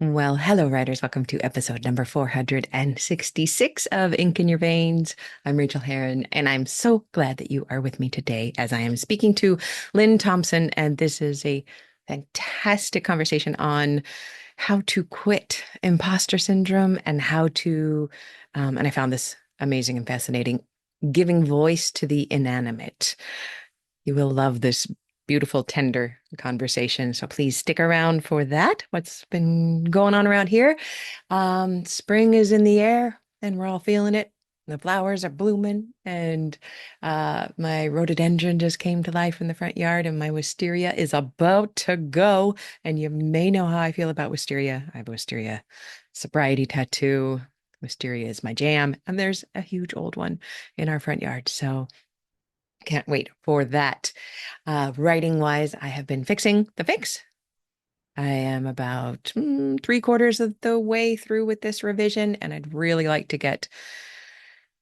Well, hello, writers. Welcome to episode number 466 of Ink in Your Veins. I'm Rachael Herron, and I'm so glad that you are with me today as I am speaking to Lynne Thompson. And this is a fantastic conversation on how to quit imposter syndrome and how to, and I found this amazing and fascinating, giving voice to the inanimate. You will love this beautiful, tender conversation. So please stick around for that. What's been going on around here? Spring is in the air and we're all feeling it. The flowers are blooming, and my rhododendron just came to life in the front yard, and my wisteria is about to go. And you may know how I feel about wisteria. I have a wisteria sobriety tattoo. Wisteria is my jam, and there's a huge old one in our front yard. So can't wait for that. Writing wise, I have been fixing the fix. I am about three-quarters of the way through with this revision, and I'd really like to get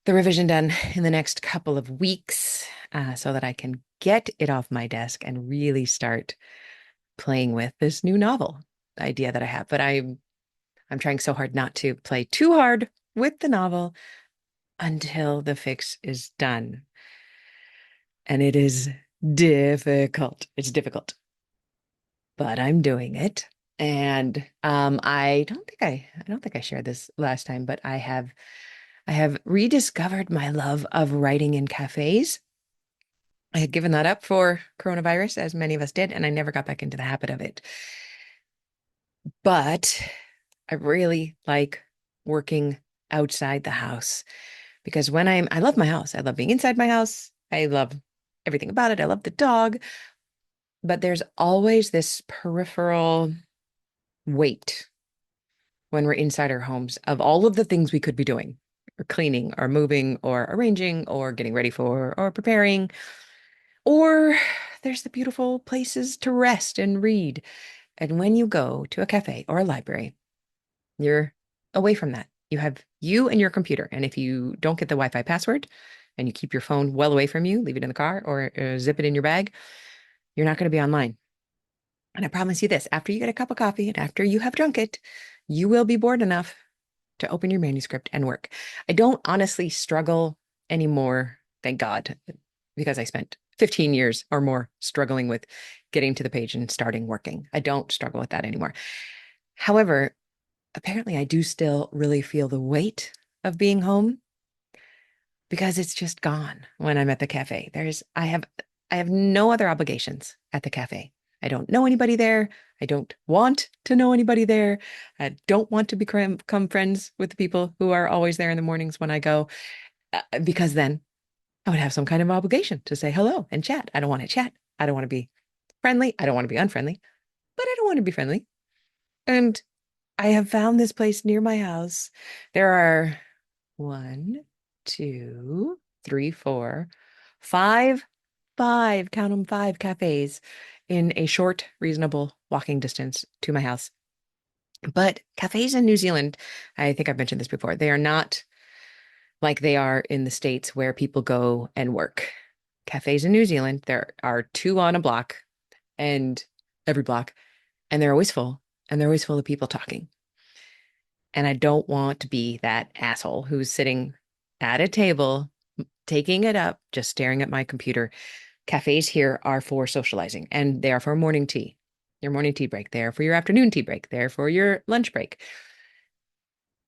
the revision done in the next couple of weeks so that I can get it off my desk and really start playing with this new novel idea that I have. But I'm trying so hard not to play too hard with the novel until the fix is done. And it is difficult. It's difficult, but I'm doing it. And I don't think I shared this last time, but I have rediscovered my love of writing in cafes. I had given that up for coronavirus, as many of us did, and I never got back into the habit of it. But I really like working outside the house because I love my house. I love being inside my house. I love everything about it. I love the dog, but there's always this peripheral weight when we're inside our homes of all of the things we could be doing, or cleaning, or moving, or arranging, or getting ready for, or preparing. Or there's the beautiful places to rest and read. And when you go to a cafe or a library, you're away from that. You have you and your computer. And if you don't get the Wi-Fi password and you keep your phone well away from you, leave it in the car or zip it in your bag, you're not going to be online. And I promise you this, after you get a cup of coffee and after you have drunk it, you will be bored enough to open your manuscript and work. I don't honestly struggle anymore, thank God, because I spent 15 years or more struggling with getting to the page and starting working. I don't struggle with that anymore. However, apparently I do still really feel the weight of being home because it's just gone when I'm at the cafe. I have no other obligations at the cafe. I don't know anybody there. I don't want to know anybody there. I don't want to become friends with the people who are always there in the mornings when I go, because then I would have some kind of obligation to say hello and chat. I don't want to chat. I don't want to be friendly. I don't want to be unfriendly, but I don't want to be friendly. And I have found this place near my house. There are one, two, three, four, five, count them, five cafes in a short, reasonable walking distance to my house. But cafes in New Zealand, I think I've mentioned this before, they are not like they are in the States where people go and work. Cafes in New Zealand, there are two on a block and every block, and they're always full, and they're always full of people talking. And I don't want to be that asshole who's sitting at a table, taking it up, just staring at my computer. Cafes here are for socializing and they are for morning tea, your morning tea break. They're for your afternoon tea break. They're for your lunch break.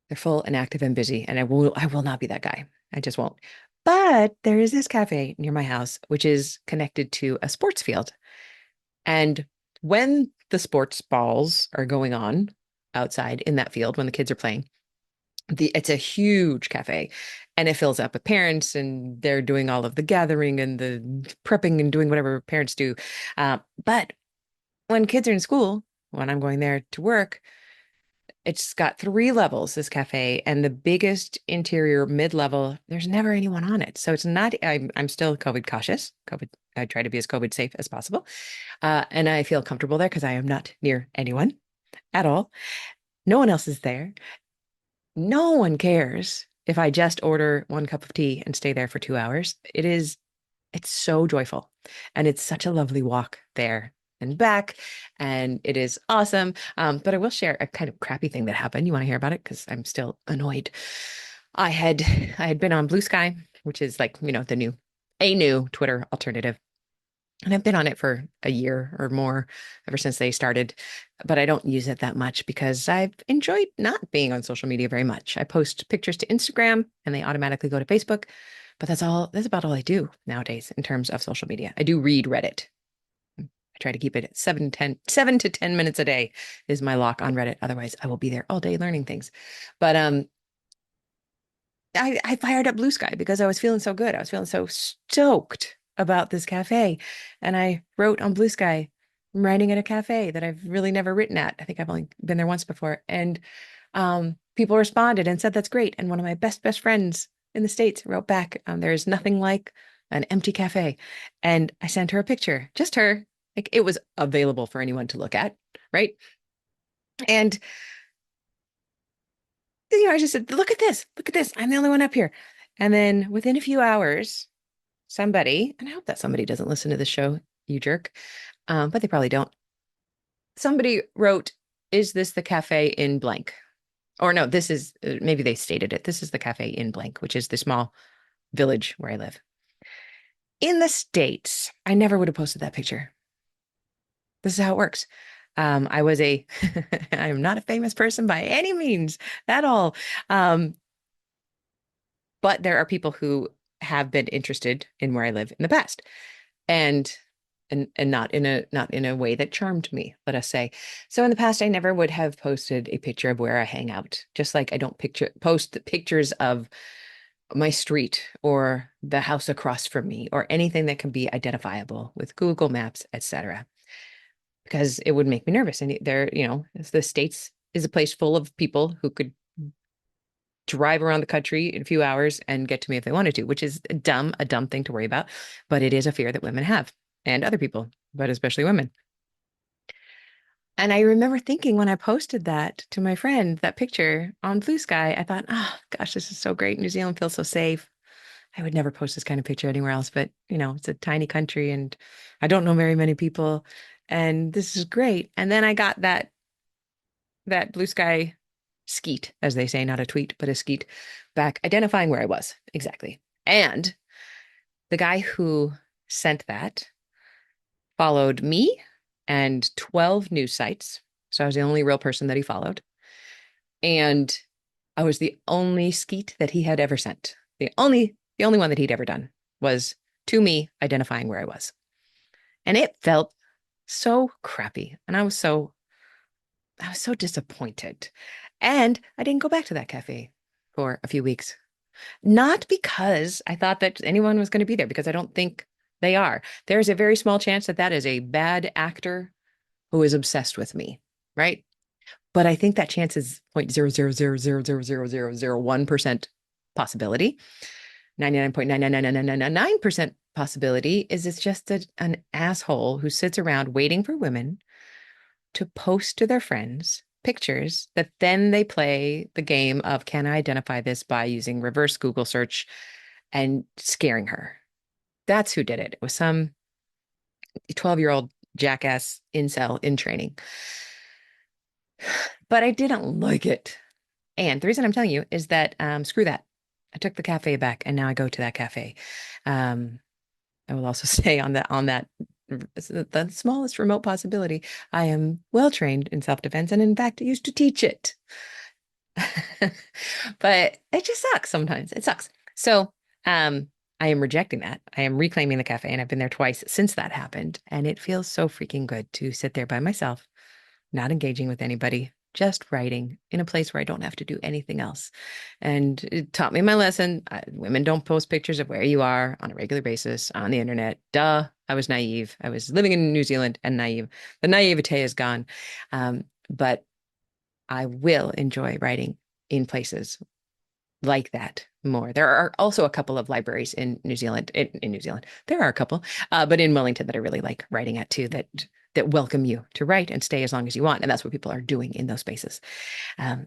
They're full and active and busy. And I will not be that guy. I just won't. But there is this cafe near my house, which is connected to a sports field. And when the sports balls are going on outside in that field, when the kids are playing, it's a huge cafe and it fills up with parents and they're doing all of the gathering and the prepping and doing whatever parents do. But when kids are in school, when I'm going there to work, it's got three levels, this cafe, and the biggest interior mid-level, there's never anyone on it. So it's not, I'm still COVID cautious. I try to be as COVID safe as possible. And I feel comfortable there because I am not near anyone at all. No one else is there. No one cares if I just order one cup of tea and stay there for 2 hours. It's so joyful. And it's such a lovely walk there. and back, and it is awesome. But I will share a kind of crappy thing that happened. You want to hear about it? Because I'm still annoyed. I had been on Blue Sky, which is like, a new Twitter alternative. And I've been on it for a year or more, ever since they started, but I don't use it that much because I've enjoyed not being on social media very much. I post pictures to Instagram and they automatically go to Facebook, but that's about all I do nowadays in terms of social media. I do read Reddit. I try to keep it at 7 to 10 minutes a day is my lock on Reddit. Otherwise, I will be there all day learning things. But I fired up Blue Sky because I was feeling so good. I was feeling so stoked about this cafe. And I wrote on Blue Sky, I'm writing at a cafe that I've really never written at. I think I've only been there once before. And people responded and said, that's great. And one of my best friends in the States wrote back, there is nothing like an empty cafe. And I sent her a picture, just her. Like it was available for anyone to look at, right? And I just said, look at this, look at this. I'm the only one up here. And then within a few hours, somebody, and I hope that somebody doesn't listen to the show, you jerk, but they probably don't. Somebody wrote, is this the cafe in blank? Or no, this is, maybe they stated it. This is the cafe in blank, which is the small village where I live. In the States, I never would have posted that picture. This is how it works. I was I am not a famous person by any means at all. Um, but there are people who have been interested in where I live in the past. And not in a way that charmed me, let us say. So in the past, I never would have posted a picture of where I hang out, just like I don't post the pictures of my street or the house across from me or anything that can be identifiable with Google Maps, etc., because it would make me nervous. And there, the States is a place full of people who could drive around the country in a few hours and get to me if they wanted to, which is a dumb thing to worry about. But it is a fear that women have and other people, but especially women. And I remember thinking when I posted that to my friend, that picture on Blue Sky, I thought, oh gosh, this is so great. New Zealand feels so safe. I would never post this kind of picture anywhere else, but it's a tiny country and I don't know very many people. And this is great. And then I got that Blue Sky skeet, as they say, not a tweet, but a skeet back identifying where I was exactly. And the guy who sent that followed me and 12 news sites. So I was the only real person that he followed. And I was the only skeet that he had ever sent. The only one that he'd ever done was to me identifying where I was. And it felt so crappy. And I was so disappointed. And I didn't go back to that cafe for a few weeks. Not because I thought that anyone was going to be there, because I don't think they are. There's a very small chance that that is a bad actor who is obsessed with me, right? But I think that chance is 0.000000001% possibility. 99.9999999% possibility is it's just an asshole who sits around waiting for women to post to their friends pictures that then they play the game of, can I identify this by using reverse Google search and scaring her. That's who did it. It was some 12-year-old jackass incel in training. But I didn't like it. And the reason I'm telling you is that screw that. I took the cafe back and now I go to that cafe. Um, I will also say on that the smallest remote possibility, I am well trained in self-defense and in fact I used to teach it. But it just sucks sometimes. It sucks. So I am rejecting that. I am reclaiming the cafe and I've been there twice since that happened. And it feels so freaking good to sit there by myself, not engaging with anybody, just writing in a place where I don't have to do anything else. And it taught me my lesson. Women don't post pictures of where you are on a regular basis on the internet. Duh. I was naive. I was living in New Zealand and naive. The naivete is gone. But I will enjoy writing in places like that more. There are also a couple of libraries in New Zealand. In New Zealand, there are a couple, but in Wellington that I really like writing at too. That welcome you to write and stay as long as you want, and that's what people are doing in those spaces.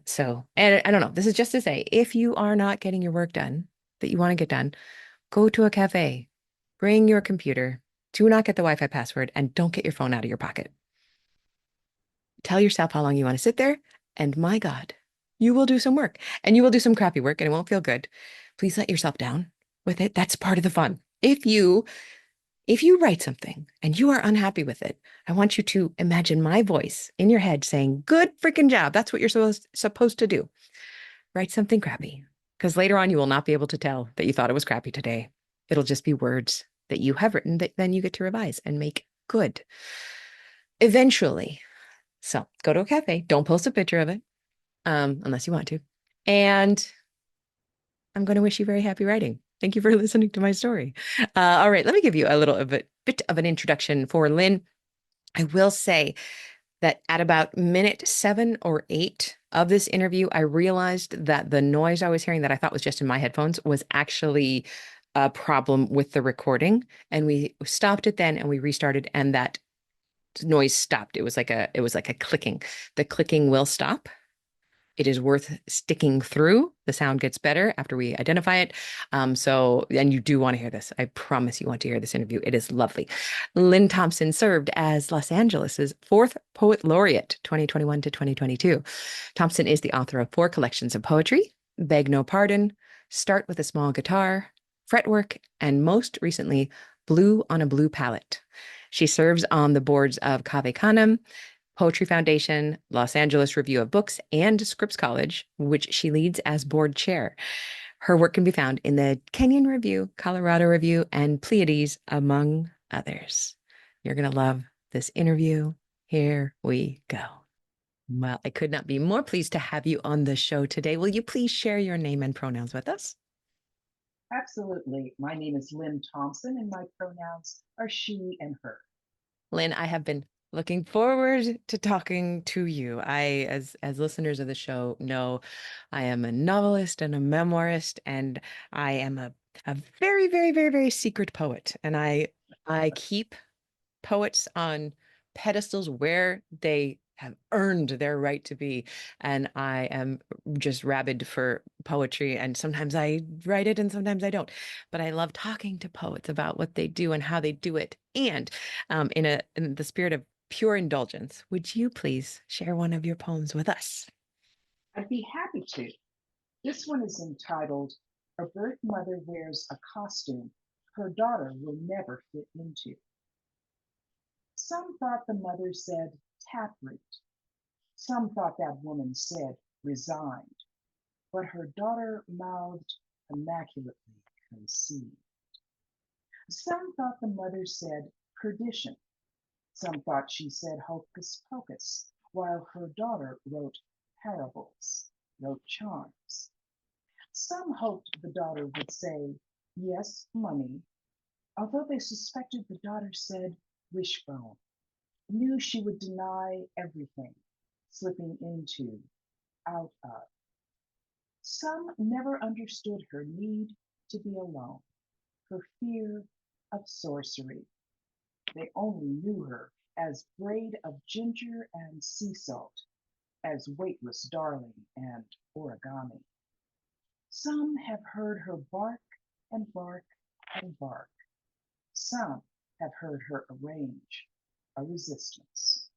So, and I don't know. This is just to say, if you are not getting your work done that you want to get done, go to a cafe, bring your computer, Do not get the Wi-Fi password and don't get your phone out of your pocket. Tell yourself how long you want to sit there, and my God, you will do some work and you will do some crappy work and it won't feel good. Please let yourself down with it. That's part of the fun. If you write something and you are unhappy with it, I want you to imagine my voice in your head saying, "Good freaking job. That's what you're supposed to do." Write something crappy, because later on you will not be able to tell that you thought it was crappy today. It'll just be words that you have written that then you get to revise and make good eventually. So go to a cafe. Don't post a picture of it, unless you want to. And I'm going to wish you very happy writing. Thank you for listening to my story. All right, let me give you a little of a bit of an introduction for Lynne. I will say that at about minute 7 or 8 of this interview, I realized that the noise I was hearing that I thought was just in my headphones was actually a problem with the recording. And we stopped it then and we restarted, and that noise stopped. It was like a clicking. The clicking will stop. It is worth sticking through. The sound gets better after we identify it. And you do want to hear this. I promise you want to hear this interview. It is lovely. Lynne Thompson served as Los Angeles's fourth Poet Laureate, 2021 to 2022. Thompson is the author of 4 collections of poetry: Beg No Pardon, Start with a Small Guitar, Fretwork, and most recently, Blue on a Blue Palette. She serves on the boards of Cave Canem, Poetry Foundation, Los Angeles Review of Books, and Scripps College, which she leads as board chair. Her work can be found in the Kenyon Review, Colorado Review, and Pleiades, among others. You're going to love this interview. Here we go. Well, I could not be more pleased to have you on the show today. Will you please share your name and pronouns with us? Absolutely. My name is Lynne Thompson, and my pronouns are she and her. Lynne, I have been looking forward to talking to you. As listeners of the show know, I am a novelist and a memoirist, and I am a very, very, very, very secret poet. And I keep poets on pedestals where they have earned their right to be. And I am just rabid for poetry. And sometimes I write it and sometimes I don't. But I love talking to poets about what they do and how they do it. And in the spirit of pure indulgence, would you please share one of your poems with us? I'd be happy to. This one is entitled A Birth Mother Wears a Costume Her Daughter Will Never Fit Into. Some thought the mother said taproot. Some thought that woman said resigned. But her daughter mouthed immaculately conceived. Some thought the mother said perdition. Some thought she said hocus pocus, while her daughter wrote parables, wrote charms. Some hoped the daughter would say, yes, mummy, although they suspected the daughter said wishbone, knew she would deny everything, slipping into, out of. Some never understood her need to be alone, her fear of sorcery. They only knew her as braid of ginger and sea salt, as weightless darling and origami. Some have heard her bark and bark and bark. Some have heard her arrange a resistance.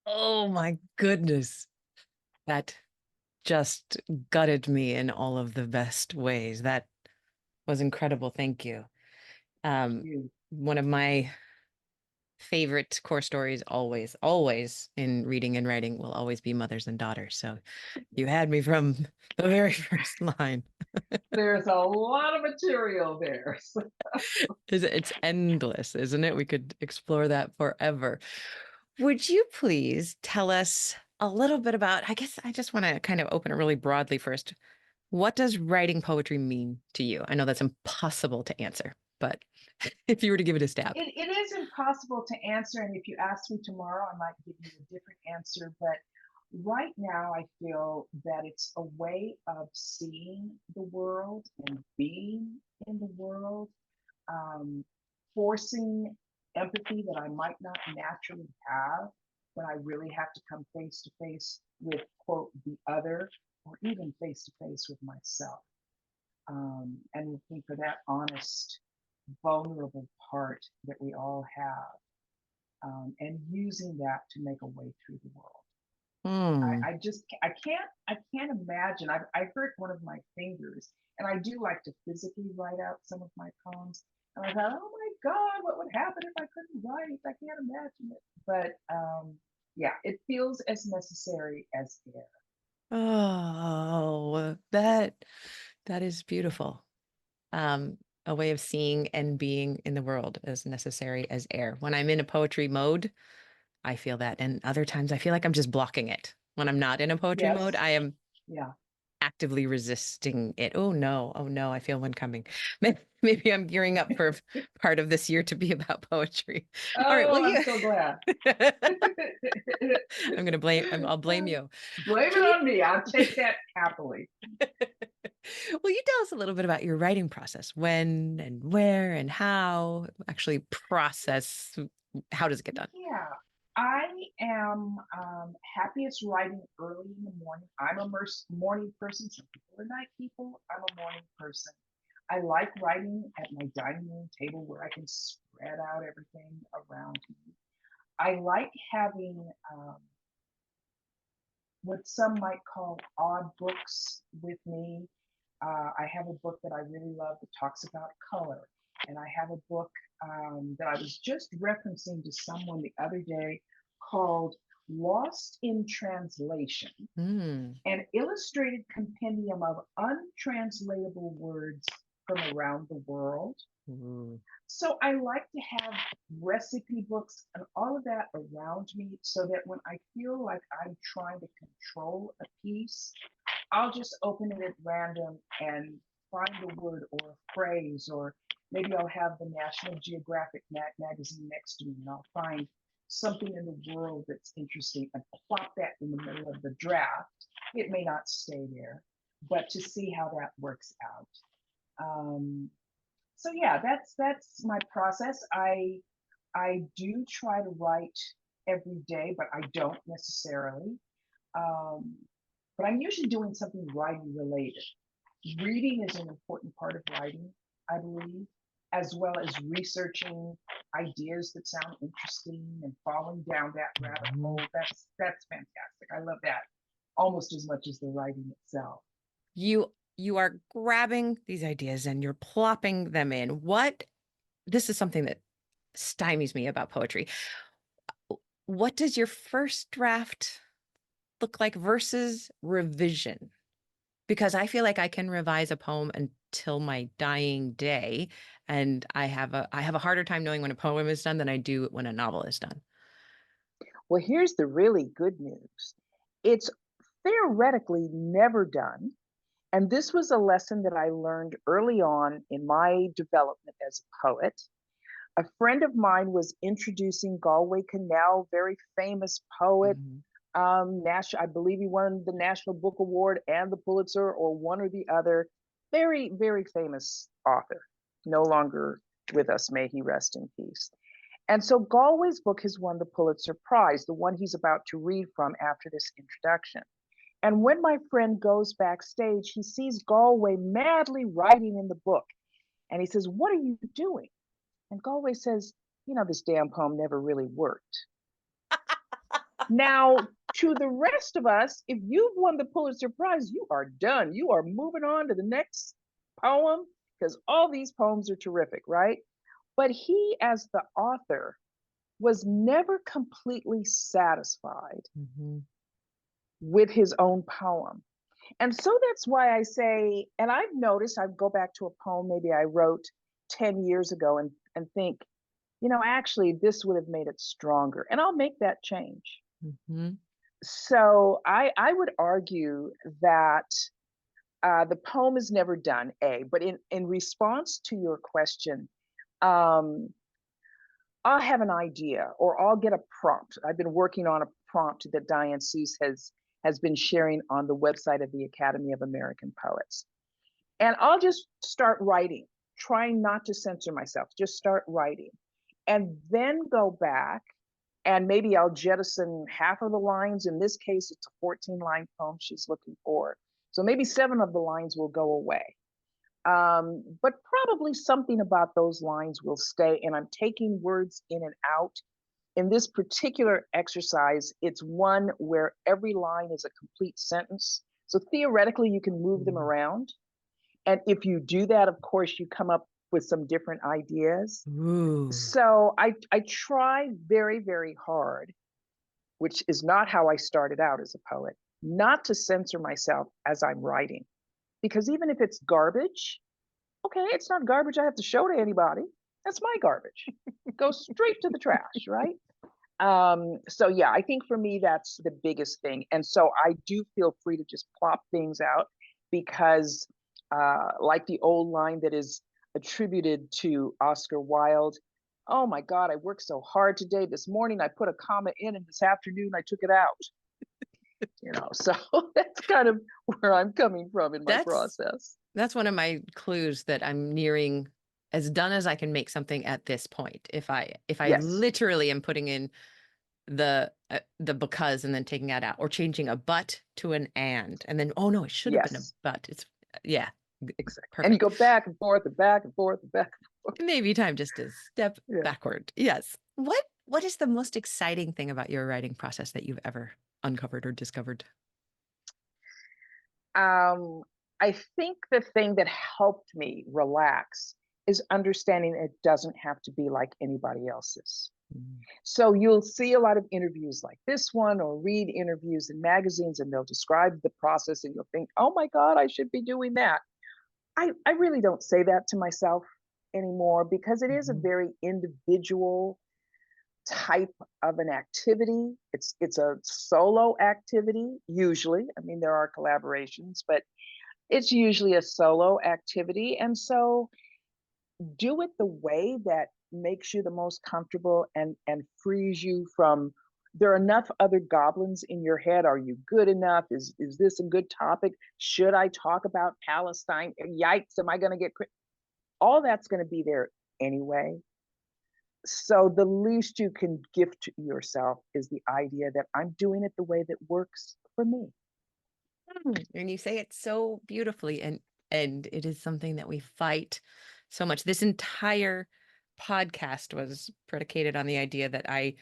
Oh my goodness. That just gutted me in all of the best ways. That was incredible. Thank you. You, One of my favorite core stories, always in reading and writing, will always be mothers and daughters. So you had me from the very first line. there's a lot of material there. It's endless, isn't it? We could explore that forever. Would you please tell us a little bit about, I guess I just want to kind of open it really broadly first. What does writing poetry mean to you? I know that's impossible to answer, but if you were to give it a stab. It is impossible to answer, and if you ask me tomorrow, I might give you a different answer. But right now, I feel that it's a way of seeing the world and being in the world, um, forcing empathy that I might not naturally have when I really have to come face to face with, quote, the other, or even face to face with myself. And looking for that honest vulnerable part that we all have, and using that to make a way through the world. Hmm. I can't imagine. I hurt one of my fingers, and I do like to physically write out some of my poems. And I thought, oh my God, what would happen if I couldn't write? I can't imagine it. But yeah, it feels as necessary as air. Oh, that is beautiful. A way of seeing and being in the world as necessary as air. When I'm in a poetry mode, I feel that. And other times I feel like I'm just blocking it. When I'm not in a poetry mode, Yes, I am yeah. actively resisting it. Oh no, oh no, I feel one coming. Maybe I'm gearing up for part of this year to be about poetry. All right, well, Oh, I'm you. so glad. I'll blame you. Blame Can it you on me. I'll take that happily. Will you tell us a little bit about your writing process? When and where and how actually process how does it get done? Yeah, I am happiest writing early in the morning. I'm a morning person. Some people are night people. I'm a morning person. I like writing at my dining room table where I can spread out everything around me. I like having what some might call odd books with me. I have a book that I really love that talks about color. And I have a book that I was just referencing to someone the other day called Lost in Translation, Hmm. an illustrated compendium of untranslatable words from around the world. Ooh. So I like to have recipe books and all of that around me so that when I feel like I'm trying to control a piece, I'll just open it at random and find a word or a phrase, or maybe I'll have the National Geographic magazine next to me and I'll find something in the world that's interesting and plop that in the middle of the draft. It may not stay there, but to see how that works out. Um, so yeah, that's my process. I do try to write every day, but I don't necessarily. Um, but I'm usually doing something writing related. Reading is an important part of writing, I believe, as well as researching ideas that sound interesting and falling down that rabbit hole. Mhm. That's fantastic. I love that almost as much as the writing itself. You are grabbing these ideas and you're plopping them in. What This is something that stymies me about poetry. What does your first draft look like versus revision? Because I feel like I can revise a poem until my dying day, and I have a harder time knowing when a poem is done than I do when a novel is done. Well, here's the really good news. It's theoretically never done. And this was a lesson that I learned early on in my development as a poet. A friend of mine was introducing Galway Canal, very famous poet. Mhm. I believe he won the National Book Award and the Pulitzer, or one or the other. Very, very famous author. No longer with us. May he rest in peace. And so Galway's book has won the Pulitzer Prize, the one he's about to read from after this introduction. And when my friend goes backstage, he sees Galway madly writing in the book. And he says, "What are you doing?" And Galway says, "This damn poem never really worked." Now, to the rest of us, if you've won the Pulitzer Prize, you are done. You are moving on to the next poem because all these poems are terrific, right? But he, as the author, was never completely satisfied Mhm. with his own poem. And so that's why I say, and I've noticed, I go back to a poem maybe I wrote 10 years ago and think, actually, this would have made it stronger. And I'll make that change. Mhm. So I would argue that the poem is never done, A, but in response to your question, um, I'll have an idea or I'll get a prompt. I've been working on a prompt that Diane Seuss has been sharing on the website of the Academy of American Poets. And I'll just start writing, trying not to censor myself, just start writing. And then go back and maybe I'll jettison half of the lines. In this case, it's a 14-line poem she's looking for. So maybe 7 of the lines will go away. But probably something about those lines will stay, and I'm taking words in and out. In this particular exercise, it's one where every line is a complete sentence. So theoretically, you can move them around. And if you do that, of course, you come up with some different ideas. Ooh. So I try very, very hard, which is not how I started out as a poet, not to censor myself as I'm writing. Because even if it's garbage, okay, it's not garbage I have to show to anybody. That's my garbage. Go straight to the trash, right? So yeah, I think for me that's the biggest thing. And so I do feel free to just plop things out because like the old line that is attributed to Oscar Wilde, oh my God, I worked so hard today. This morning I put a comma in and this afternoon I took it out. So that's kind of where I'm coming from in my That's process. that's one of my clues that I'm nearing as done as I can make something at this point. If I Yes, literally am putting in the because and then taking that out, or changing a but to an and then oh no, it should have been a yes, but. It's yeah, exactly. And you perfect. go back and forth and back and forth and back and forth. It may be time just to step Yeah. backward. Yes. What is the most exciting thing about your writing process that you've ever uncovered or discovered? Um, I think the thing that helped me relax is understanding it doesn't have to be like anybody else's. Mm. So you'll see a lot of interviews like this one or read interviews in magazines and they'll describe the process and you'll think, oh my God, I should be doing that. I really don't say that to myself anymore because it is a Mhm. very individual type of an activity. It's a solo activity usually. I mean, there are collaborations, but it's usually a solo activity. And so do it the way that makes you the most comfortable and frees you from there are enough other goblins in your head. Are you good enough? Is this a good topic? Should I talk about Palestine? Yikes, am I going to get all that's going to be there anyway. So the least you can gift yourself is the idea that I'm doing it the way that works for me. And you say it so beautifully, and it is something that we fight so much. This entire podcast was predicated on the idea that I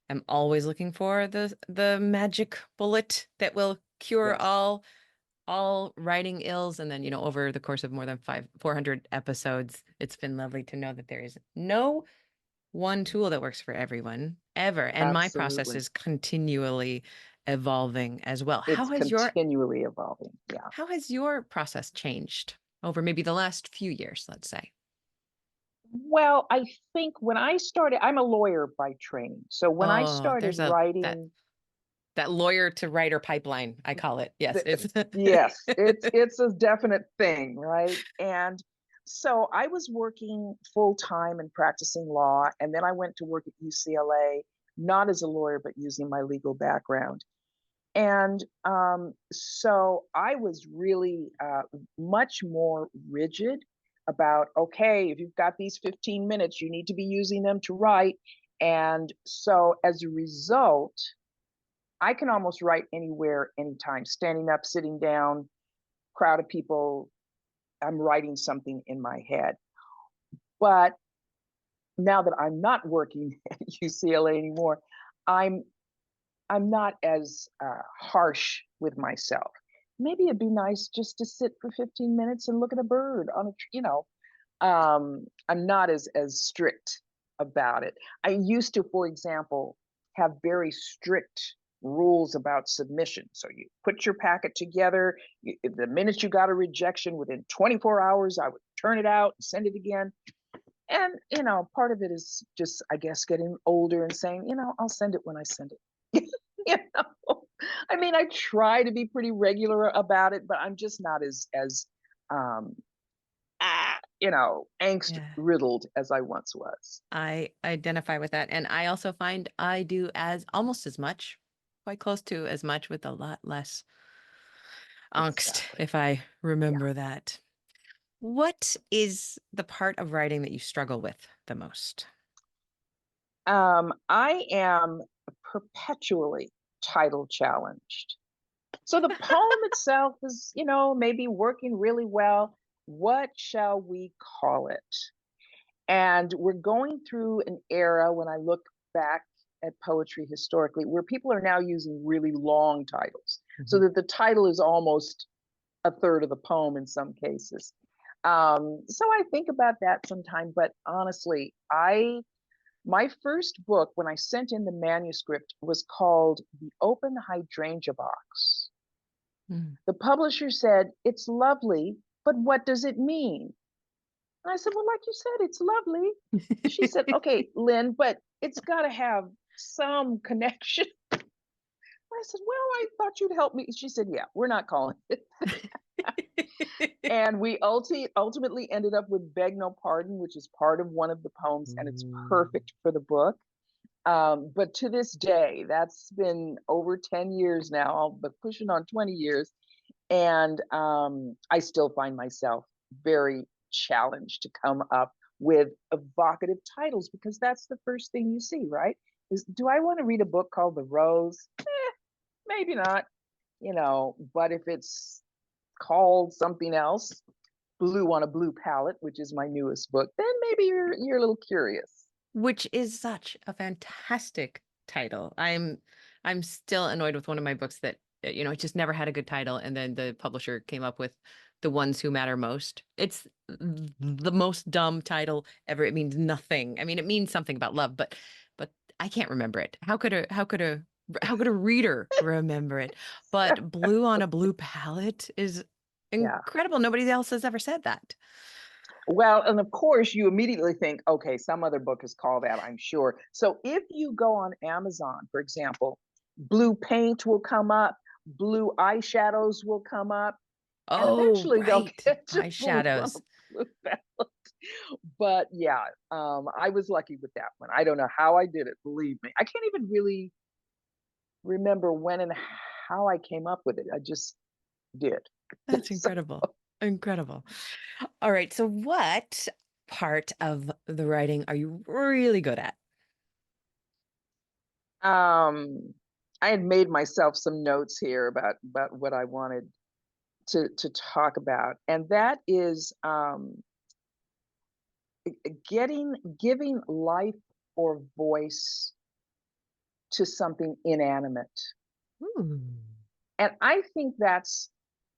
am always looking for the magic bullet that will cure Yes, all writing ills. And then, over the course of more than 400 episodes, it's been lovely to know that there is no one tool that works for everyone ever. And my process absolutely. is continually evolving as well. It's continually evolving. Yeah. How has your process changed over maybe the last few years, let's say? Well, I think when I started, I'm a lawyer by training. So when I Oh, started there's that writing, that lawyer to writer pipeline, I call it. Yes, the, it's yes, it's a definite thing, right? And so I was working full time and practicing law, and then I went to work at UCLA, not as a lawyer, but using my legal background. And so I was really much more rigid about, okay, if you've got these 15 minutes, you need to be using them to write. And so as a result, I can almost write anywhere, anytime, standing up, sitting down, crowd of people, I'm writing something in my head. But now that I'm not working at UCLA anymore, I'm I'm not as harsh with myself. Maybe it'd be nice just to sit for 15 minutes and look at a bird on I'm not as strict about it. I used to, for example, have very strict rules about submission. So you put your packet together. The minute you got a rejection, within 24 hours, I would turn it out and send it again. And part of it is just, I guess, getting older and saying, I'll send it when I send it. you know, I mean, I try to be pretty regular about it, but I'm just not as um, angst yeah. riddled as I once was. I identify with that. And I also find I do as almost as much, quite close to as much with a lot less angst, Exactly. if I Yeah. remember that. What is the part of writing that you struggle with the most? I am perpetually title challenged. So the poem itself is, maybe working really well. What shall we call it? And we're going through an era, when I look back at poetry historically, where people are now using really long titles, so Mhm. that the title is almost a third of the poem in some cases. So I think about that sometime, but honestly, my first book, when I sent in the manuscript, was called The Open Hydrangea Box. Mm. The publisher said, "It's lovely, but what does it mean?" And I said, "Well, like you said, it's lovely." She said, "Okay, Lynn, but it's got to have some connection." I said, "Well, I thought you'd help me." She said, "Yeah, we're not calling it." And we ultimately ended up with Beg No Pardon, which is part of one of the poems, and it's Ooh. perfect for the book. But to this day, that's been over 10 years now, but pushing on 20 years. And I still find myself very challenged to come up with evocative titles, because that's the first thing you see, right? Is, do I want to read a book called The Rose? Maybe not, but if it's called something else, Blue on a Blue Palette, which is my newest book, then maybe you're a little curious. Which is such a fantastic title. I'm still annoyed with one of my books that it just never had a good title, and then the publisher came up with The Ones Who Matter Most. It's the most dumb title ever. It means nothing. I mean, it means something about love, but I can't remember it. How could a reader remember it? But Blue on a Blue Palette is Yeah. incredible. Nobody else has ever said that. Well, and of course, you immediately think, okay, some other book is called that, I'm sure. So if you go on Amazon, for example, blue paint will come up, blue eyeshadows will come up, and Oh, eventually they'll right. get to blue on a Eyeshadows. blue palette. But yeah, I was lucky with that one. I don't know how I did it, believe me. I can't even really remember when and how I came up with it. I just did. That's So, incredible. Incredible. All right. So, what part of the writing are you really good at? I had made myself some notes here about what I wanted to talk about, and that is giving life or voice to something inanimate. Ooh. And I think that's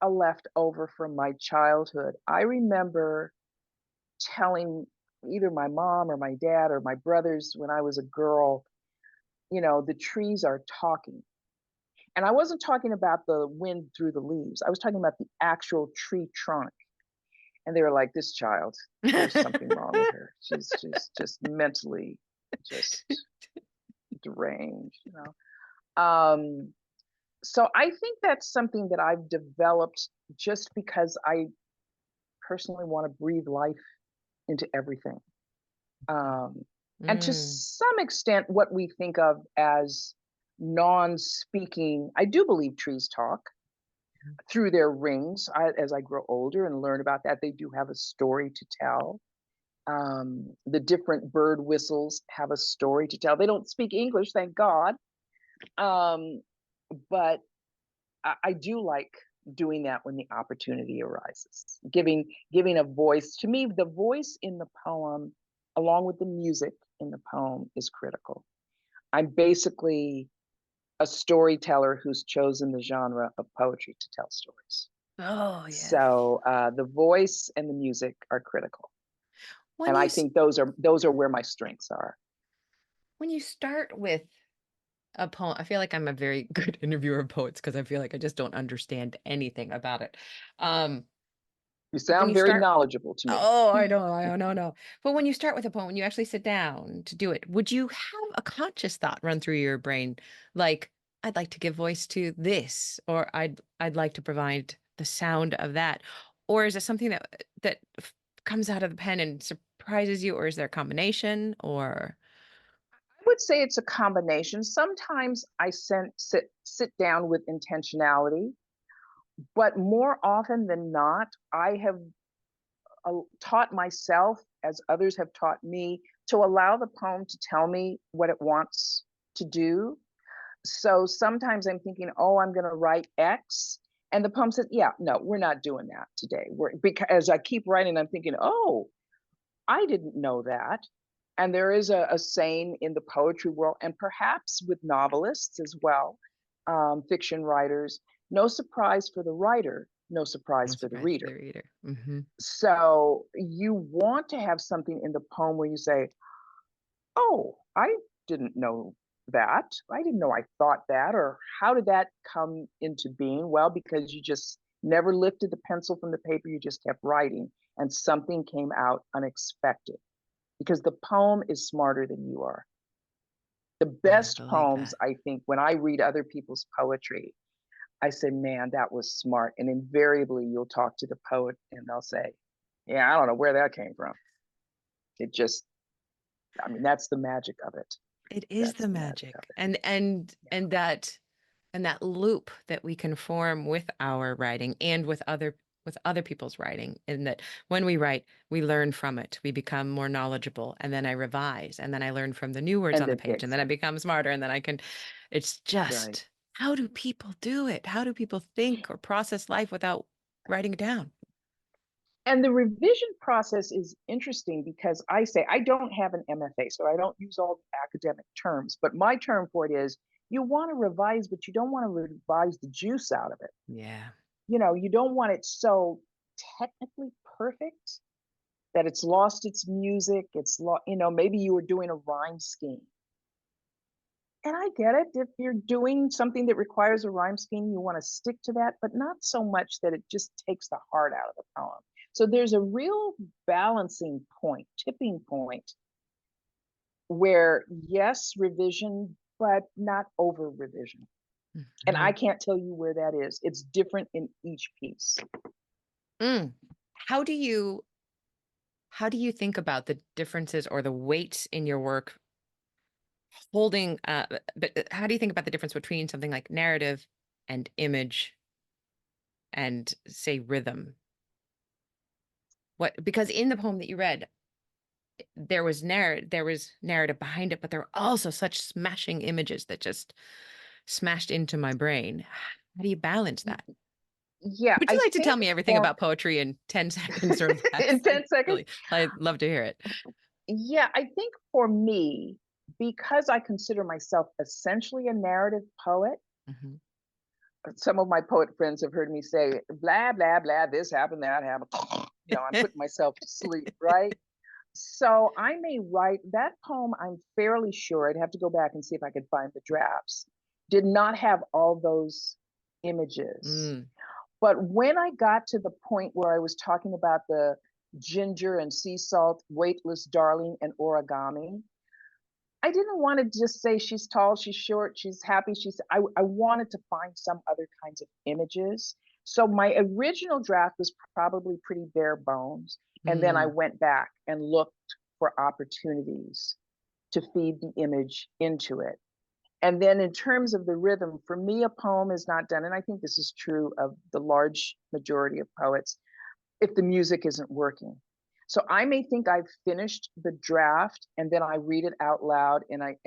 a leftover from my childhood. I remember telling either my mom or my dad or my brothers when I was a girl, the trees are talking. And I wasn't talking about the wind through the leaves. I was talking about the actual tree trunk. And they were like, "This child, there's something wrong with her. She's just mentally just deranged." So I think that's something that I've developed just because I personally want to breathe life into everything. Um, and to Mm. some extent, what we think of as non-speaking, I do believe trees talk through their rings. As I grow older and learn about that, they do have a story to tell. The different bird whistles have a story to tell. They don't speak English, thank God. Um, but I do like doing that when the opportunity arises. Giving a voice. To me, the voice in the poem, along with the music in the poem, is critical. I'm basically a storyteller who's chosen the genre of poetry to tell stories. Oh, yes. So the voice and the music are critical, When and you I s- think those are where my strengths are. when you start with a poem, I feel like I'm a very good interviewer of poets because I feel like I just don't understand anything about it. Um, You when sound you very start knowledgeable to me. Oh, I don't know. But when you start with a poem, when you actually sit down to do it, would you have a conscious thought run through your brain, like, I'd like to give voice to this, or I'd like to provide the sound of that? Or is it something that comes out of the pen and surprises you, or is there a combination? Or I would say it's a combination. Sometimes I sit down with intentionality, but more often than not, I have taught myself, as others have taught me, to allow the poem to tell me what it wants to do. So sometimes I'm thinking, oh, I'm going to write X. And the poem says, yeah, no, we're not doing that today. Because as I keep writing, I'm thinking, oh, I didn't know that. And there is a saying in the poetry world, and perhaps with novelists as well, fiction writers, no surprise for the writer, no No surprise for the surprise for reader. the reader. Mm-hmm. So you want to have something in the poem where you say, oh, I didn't know that. I didn't know I thought that. Or how did that come into being? Well, because you just never lifted the pencil from the paper, you just kept writing, and something came out unexpected. Because the poem is smarter than you are. The I best believe poems, that. I think, when I read other people's poetry, I say, man, that was smart. And invariably, you'll talk to the poet and they'll say, yeah, I don't know where that came from. It just, I mean, that's the magic of it. It is That's the the magic of magic. it. And that loop that we can form with our writing and with other people's writing, and that when we write, we learn from it. We become more knowledgeable, and then I revise, and then I learn from the new words And on the then page, and then I exactly become smarter, and then I can, it's right. just, how do people do it? How do people think or process life without writing it down? And the revision process is interesting because I say I don't have an MFA, so I don't use all the academic terms, but my term for it is you want to revise, but you don't want to revise the juice out of it. Yeah. You don't want it so technically perfect that it's lost its music. Maybe you were doing a rhyme scheme. And I get it. If you're doing something that requires a rhyme scheme, you want to stick to that, but not so much that it just takes the heart out of the poem. So there's a real balancing point, tipping point, where yes, revision, but not over revision. And I Mhm. can't tell you where that is. It's different in each piece. Mm. How do you how do you think about the differences or the weights in your work holding but how do you think about the difference between something like narrative and image and say rhythm? What, because in the poem that you read, there was narrative behind it, but there were also such smashing images that just smashed into my brain. How do you balance that? Yeah, Would you I like to tell think me everything for about poetry in 10 seconds or less? in 10 seconds, I'd love to hear it. yeah, I think for me, because I consider myself essentially a narrative poet, Mhm. some of my poet friends have heard me say, blah, blah, blah, this happened, that happened. I'm putting myself to sleep, right? So I may write that poem, I'm fairly sure, I'd have to go back and see if I could find the drafts, did not have all those images. Mm. But when I got to the point where I was talking about the ginger and sea salt, weightless darling, and origami, I didn't want to just say she's tall, she's short, she's happy. I wanted to find some other kinds of images. So my original draft was probably pretty bare bones. And then I Mm. went back and looked for opportunities to feed the image into it. And then in terms of the rhythm, for me, a poem is not done. And I think this is true of the large majority of poets if the music isn't working. So I may think I've finished the draft and then I read it out loud and I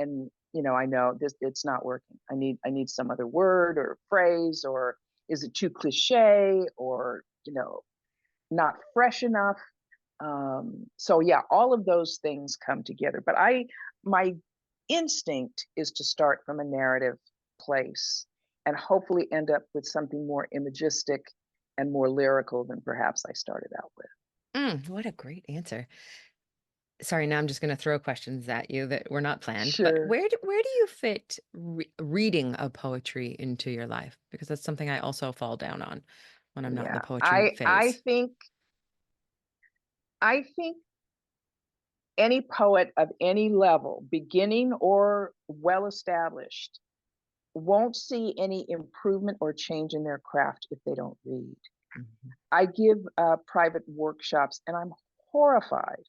know this it's not working. I need some other word or phrase, or is it too cliche, or not fresh enough. So yeah, all of those things come together. But my instinct is to start from a narrative place and hopefully end up with something more imagistic and more lyrical than perhaps I started out with. What a great answer. Sorry, now I'm just going to throw questions at you that were not planned. But Sure. where do you fit reading of poetry into your life? Because that's something I also fall down on when I'm not in the Yeah. poetry I phase. think I think any poet of any level, beginning or well established, won't see any improvement or change in their craft if they don't read. Mhm. I give private workshops and I'm horrified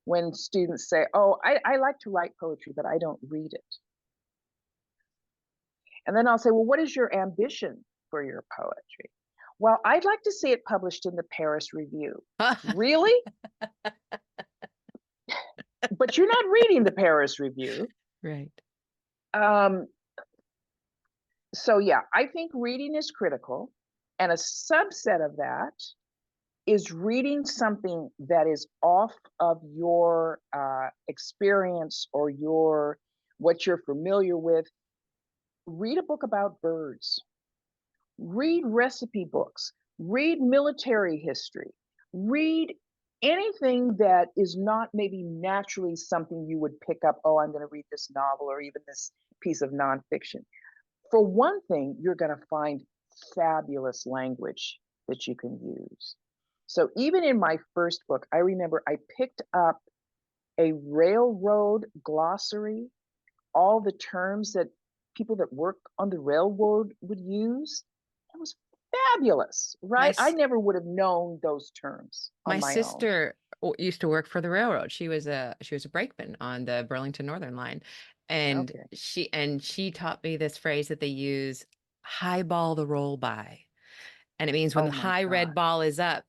when students say, oh, I like to write poetry, but I don't read it. And then I'll say, well, what is your ambition for your poetry? Well, I'd like to see it published in the Paris Review. Really? But you're not reading the Paris Review. Right. Um, so yeah, I think reading is critical. And a subset of that is reading something that is off of your experience or what you're familiar with. Read a book about birds, read recipe books, read military history, read anything that is not maybe naturally something you would pick up. Oh, I'm going to read this novel or even this piece of nonfiction. For one thing, you're going to find fabulous language that you can use. So even in my first book, I remember I picked up a railroad glossary, all the terms that people that work on the railroad would use. It was fabulous, My right? I never would have known those terms my on my own. sister used to work for the railroad. She was a brakeman on the Burlington Northern Line. And Okay. she taught me this phrase that they use, highball the roll by. And it means when Oh the my high red God. ball is up,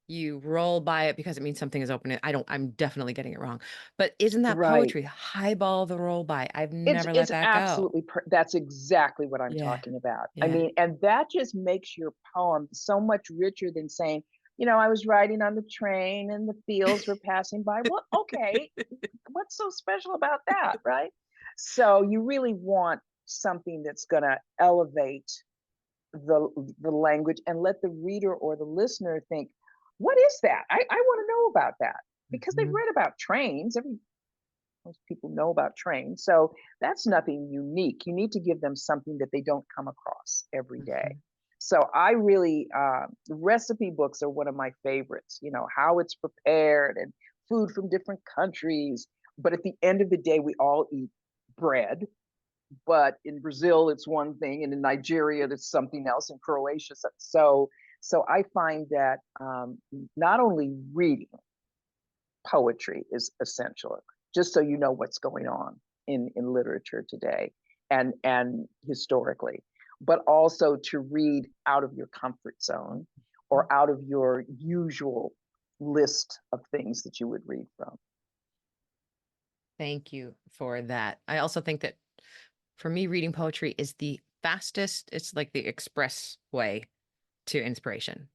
you roll by it because it means something is open. I'm definitely getting it wrong. But isn't that Right. poetry? Highball the roll by. I've It's never let it's that go. absolutely that's exactly what I'm Yeah. talking about. I Yeah. mean, and that just makes your poem so much richer than saying, I was riding on the train and the fields were passing by. Well, okay, what's so special about that, right? So you really want something that's going to elevate the language and let the reader or the listener think, what is that? I want to know about that because they've Mhm. read about trains. Most people know about trains. So that's nothing unique. You need to give them something that they don't come across every day. Mhm. So I really, recipe books are one of my favorites, how it's prepared and food from different countries. But at the end of the day, we all eat bread. But in Brazil, it's one thing, and in Nigeria, it's something else, in Croatia. So I find that not only reading poetry is essential, just so you know what's going on in literature today and historically, but also to read out of your comfort zone or out of your usual list of things that you would read from. Thank you for that. I also think that for me, reading poetry is the fastest, it's like the express way to inspiration.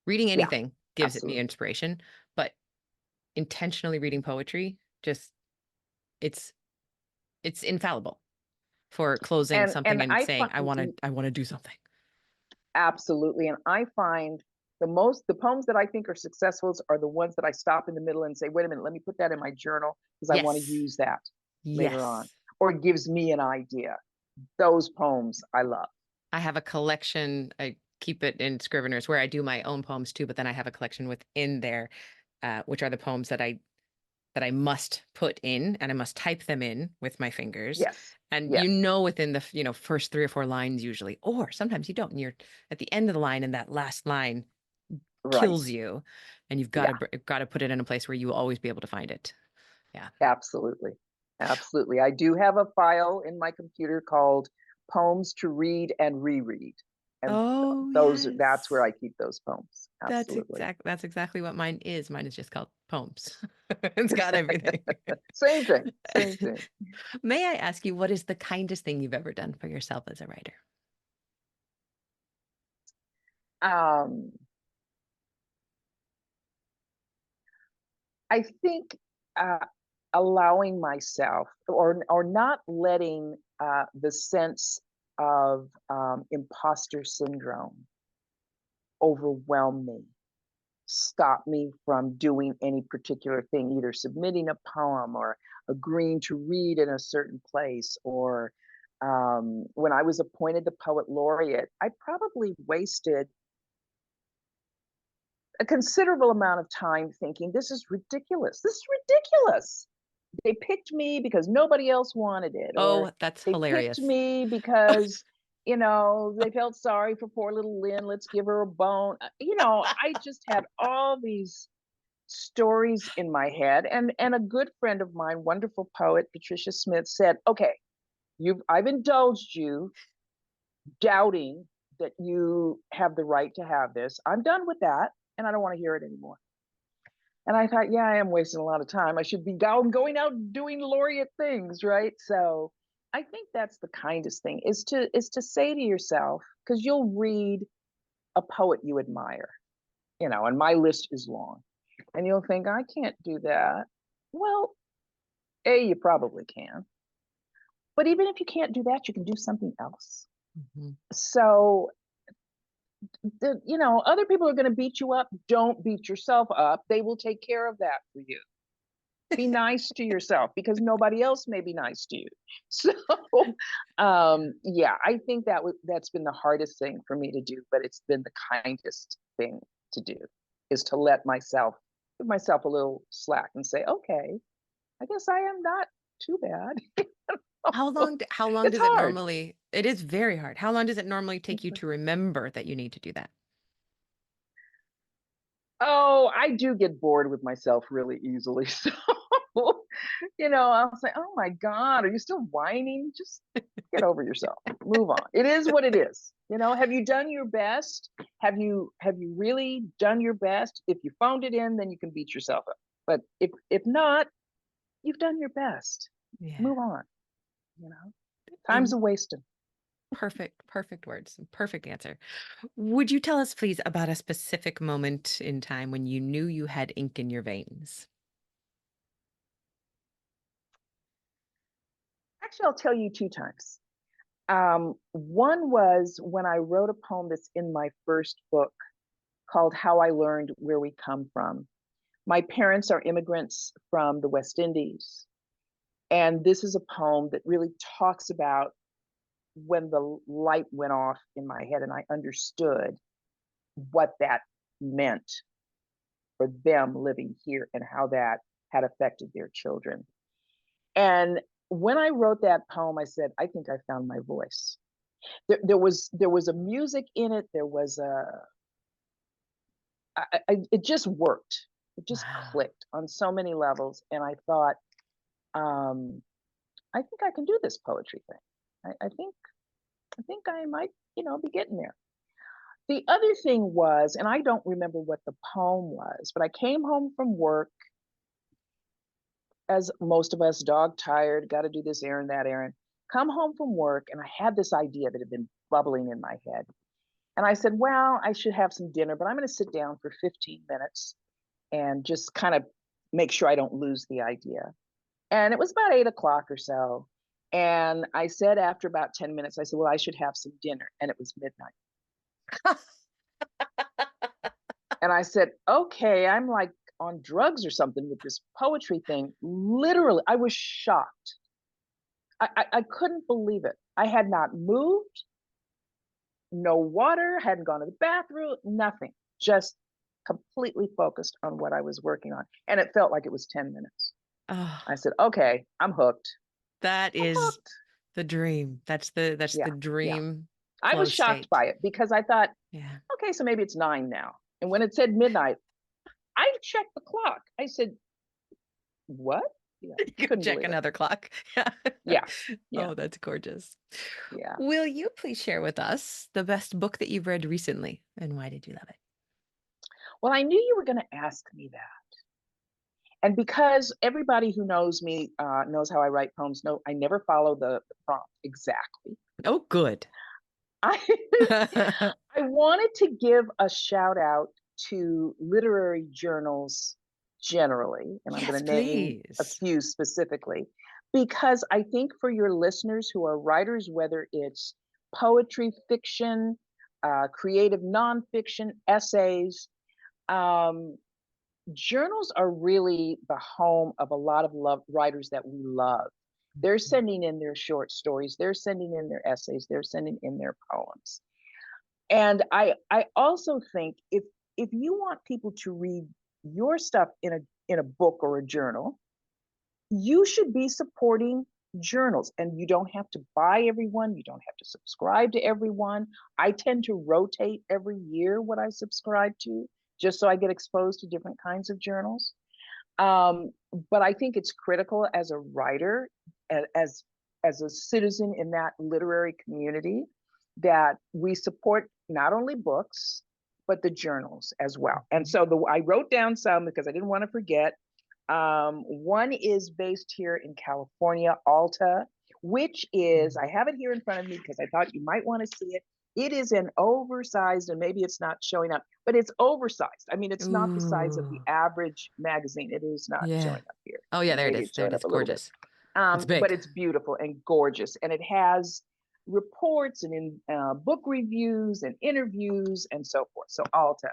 Reading Yeah, anything gives it me absolutely. inspiration, but intentionally reading poetry, just it's it's infallible for closing something And and I saying, find I want to do something. absolutely, and I find the poems that I think are successful are the ones that I stop in the middle and say, wait a minute, let me put that in my journal because I want to Yes. use that later on, Yes. or it gives me an idea. Those poems I love. I have a collection. I keep it in Scrivener's where I do my own poems too, but then I have a collection within there, which are the poems that I must put in and I must type them in with my fingers. Yes, And yes, within the, first 3 or 4 lines usually, or sometimes you don't, and you're at the end of the line and that last line right. kills you and you've Yeah, got to put it in a place where you will always be able to find it. Yeah. absolutely. Absolutely. I do have a file in my computer called Poems to Read and Reread. And Oh, that's where yes. I keep those poems. Absolutely. That's exactly what mine is. Mine is just called poems. It's got everything. Same thing. Same thing. May I ask you, what is the kindest thing you've ever done for yourself as a writer? Um, I think uh, allowing myself or not letting the sense of imposter syndrome overwhelm me, stop me from doing any particular thing, either submitting a poem or agreeing to read in a certain place. Or when I was appointed the Poet Laureate, I probably wasted a considerable amount of time thinking, this is ridiculous. This is ridiculous. They picked me because nobody else wanted it, or Oh, that's they picked hilarious. me because they felt sorry for poor little Lynne. Let's give her a bone. I just had all these stories in my head, and a good friend of mine, wonderful poet Patricia Smith, said, "Okay, I've indulged you doubting that you have the right to have this. I'm done with that, and I don't want to hear it anymore." And I thought, yeah, I am wasting a lot of time. I should be going out doing laureate things, right? So I think that's the kindest thing is to say to yourself, because you'll read a poet you admire, and my list is long. And you'll think, I can't do that. Well, you probably can. But even if you can't do that, you can do something else. Mhm. So, other people are going to beat you up. Don't beat yourself up. They will take care of that for you. Be nice to yourself because nobody else may be nice to you. So, yeah, I think that's been the hardest thing for me to do, but it's been the kindest thing to do, is to give myself a little slack and say, okay, I guess I am not too bad. How long It's does it hard. normally, it is very hard. How long does it normally take you to remember that you need to do that? Oh, I do get bored with myself really easily. So, I'll say, oh my God, are you still whining? Just get over yourself. Move on. It is what it is. Have you done your best? Have you really done your best? If you phoned it in, then you can beat yourself up. But if not, you've done your best. Yeah. Move on. Time's In a wasting. perfect words, perfect answer. Would you tell us, please, about a specific moment in time when you knew you had ink in your veins? Actually, I'll tell you two times. One was when I wrote a poem that's in my first book called How I Learned Where We Come From. My parents are immigrants from the West Indies. And this is a poem that really talks about when the light went off in my head and I understood what that meant for them living here and how that had affected their children. And when I wrote that poem, I said, I think I found my voice. There was a music in it. There was it just worked. It just Wow. clicked on so many levels. And I thought, I think I can do this poetry thing. I think I might, be getting there. The other thing was, and I don't remember what the poem was, but I came home from work, as most of us, dog tired, got to do this errand, that errand. Come home from work, and I had this idea that had been bubbling in my head. And I said, well, I should have some dinner, but I'm going to sit down for 15 minutes and just kind of make sure I don't lose the idea. And it was about 8 o'clock or so. And I said, after about 10 minutes, I said, well, I should have some dinner. And it was midnight. And I said, okay, I'm like on drugs or something with this poetry thing. Literally, I was shocked. I couldn't believe it. I had not moved, no water, hadn't gone to the bathroom, nothing. Just completely focused on what I was working on. And it felt like it was 10 minutes. Oh, I said, okay, I'm hooked. that I'm is hooked. the dream. That's the Yeah, yeah. dream I was flow shocked state. by it because I thought, Yeah. okay, so maybe it's 9 now. And when it said midnight, I checked the clock. I said, what? Yeah, You could couldn't check believe it. another clock. Yeah. Yeah, yeah, Oh, that's gorgeous. yeah. Will you please share with us the best book that you've read recently and why did you love it? Well, I knew you were going to ask me that. And because everybody who knows me knows how I write poems, no, I never follow the prompt exactly. Oh, good. I I wanted to give a shout out to literary journals generally, and I'm Yes, going to name a please. few specifically, because I think for your listeners who are writers, whether it's poetry, fiction, creative nonfiction, essays, um, journals are really the home of a lot of writers that we love. They're sending in their short stories, they're sending in their essays, they're sending in their poems. And I also think if you want people to read your stuff in a book or a journal, you should be supporting journals. And you don't have to buy everyone, you don't have to subscribe to everyone. I tend to rotate every year what I subscribe to, just so I get exposed to different kinds of journals. Um, but I think it's critical as a writer, as as a citizen in that literary community, that we support not only books but the journals as well. And so I wrote down some because I didn't want to forget. One is based here in California, Alta, which is, I have it here in front of me because I thought you might want to see it. It is an oversized, and maybe it's not showing up, but it's oversized. I mean, it's not the size of the Ooh, average magazine. It is not yeah. showing up here. Oh yeah, there it Maybe is. it's There showing it up is. a little bit. Gorgeous. It's But big. it's beautiful and gorgeous, and it has reports and book reviews and interviews and so forth. So Alta.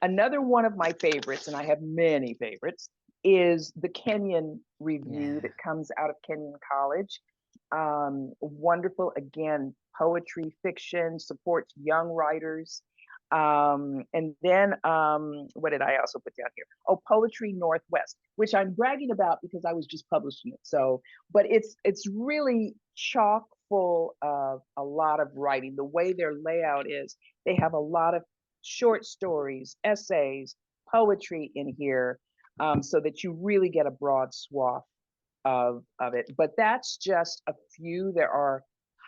Another one of my favorites, and I have many favorites, is the Kenyon review Yeah. that comes out of Kenyon College. Wonderful, again, poetry, fiction, supports young writers. And then what did I also put down here? Oh, Poetry Northwest, which I'm bragging about because I was just publishing it. So, but it's really chock full of a lot of writing. The way their layout is, they have a lot of short stories, essays, poetry in here, so that you really get a broad swath of it. But that's just a few. There are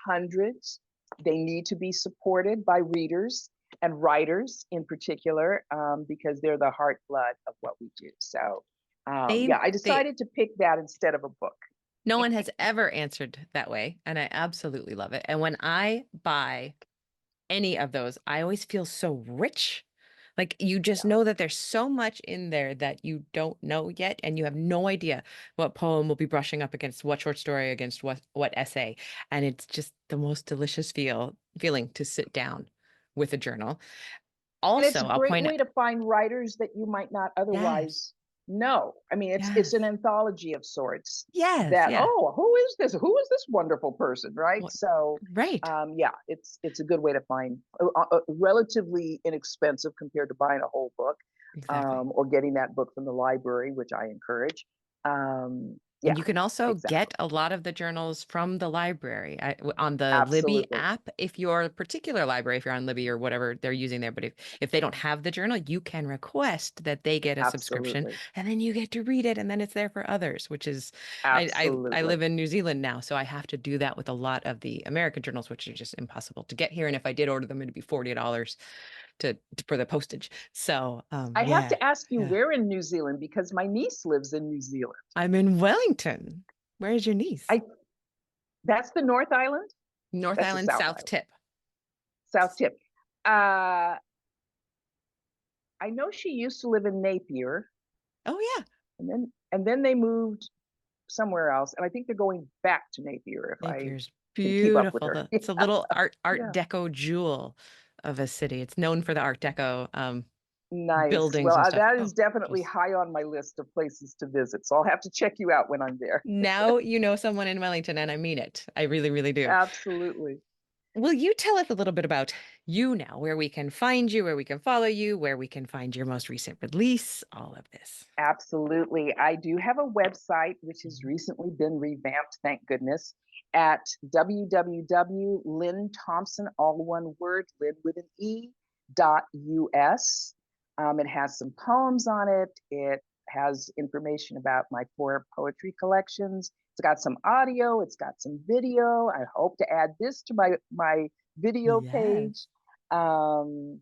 hundreds. They need to be supported by readers and writers in particular, because they're the heart blood of what we do. So They yeah, I they decided to pick that instead of a book. no one has ever answered that way, and I absolutely love it. And when I buy any of those, I always feel so rich. Like you just Yeah. know that there's so much in there that you don't know yet, and you have no idea what poem will be brushing up against what short story against what essay. And it's just the most delicious feeling to sit down with a journal. And it's a Also, I'll great point way out, to find writers that you might not yes, otherwise know. I mean, it's an yes, anthology of sorts yes, that, yeah. oh, who is this? Who is this wonderful person, right? Well, So right, yeah, it's a good way to find relatively inexpensive compared to buying a whole book, exactly. or getting that book from the library, which I encourage. And Yeah, you can also exactly. get a lot of the journals from the library on the Libby Absolutely. app. If your particular library, if you're on Libby or whatever they're using there, but if they don't have the journal, you can request that they get a subscription, Absolutely. and then you get to read it, and then it's there for others, which is I Absolutely. live in New Zealand now, so I have to do that with a lot of the American journals, which are just impossible to get here. And if I did order them, it'd be $40 for the postage. So I have yeah, to ask you, yeah. where in New Zealand? Because my niece lives in New Zealand. I'm in Wellington. Where's your niece? I That's the North Island? North That's the Island, South South Island. Tip. South Tip. Uh, I know she used to live in Napier, Oh yeah, and then they moved somewhere else, and I think they're going back to Napier if I Napier's can keep up with beautiful. her. It's a little Art Yeah. Deco jewel of a city. It's known for the Art Deco Nice. buildings Well, and stuff. that is Oh, definitely just high on my list of places to visit. So I'll have to check you out when I'm there. now you know someone in Wellington, and I mean it. I really, really do. Absolutely. Will you tell us a little bit about you now, where we can find you, where we can follow you, where we can find your most recent release, all of this? Absolutely. I do have a website which has Mhm. recently been revamped, thank goodness, at www.lynnethompson, all one word, Lynn with an E, .us. It has some poems on it. It has information about my 4 poetry collections. It's got some audio. It's got some video. I hope to add this to my video page. Yes. Um,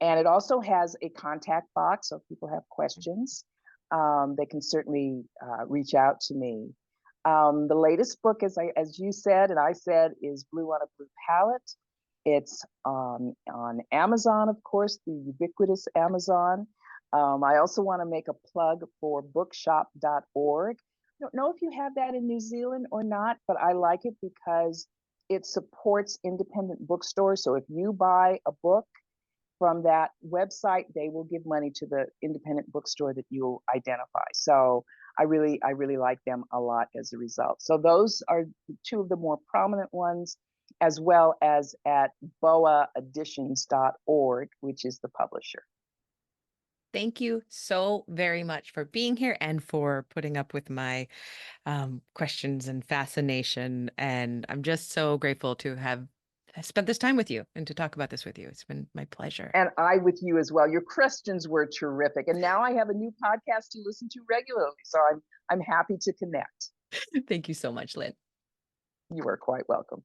and it also has a contact box, so if people have questions, they can certainly reach out to me. The latest book, as you said and I said, is Blue on a Blue Palette. It's on Amazon, of course, the ubiquitous Amazon. I also want to make a plug for bookshop.org. I don't know if you have that in New Zealand or not, but I like it because it supports independent bookstores. So if you buy a book from that website, they will give money to the independent bookstore that you identify. So I really like them a lot as a result. So those are 2 of the more prominent ones, as well as at boaeditions.org, which is the publisher. Thank you so very much for being here and for putting up with my questions and fascination. And I'm just so grateful to have spent this time with you and to talk about this with you. It's been my pleasure. And I with you as well. Your questions were terrific. And now I have a new podcast to listen to regularly. So I'm happy to connect. Thank you so much, Lynn. You are quite welcome.